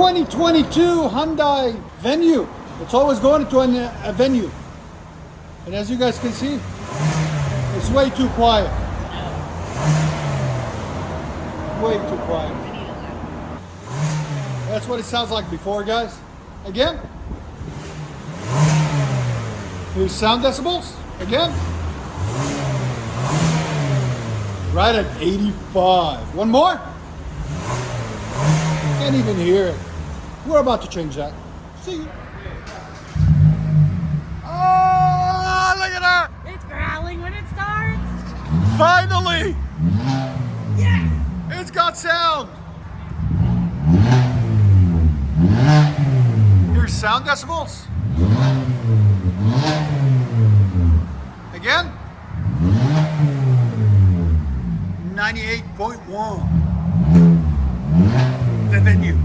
2022 Hyundai Venue. It's always going to a venue. And as you guys can see, it's way too quiet. Way too quiet. That's what it sounds like before, guys. Again. Here's sound decibels. Again. Right at 85. One more. Can't even hear it. We're about to change that. See you. Oh, look at her! It's growling when it starts. Finally! Yes! It's got sound. Here's sound decibels. Again. 98.1. The venue.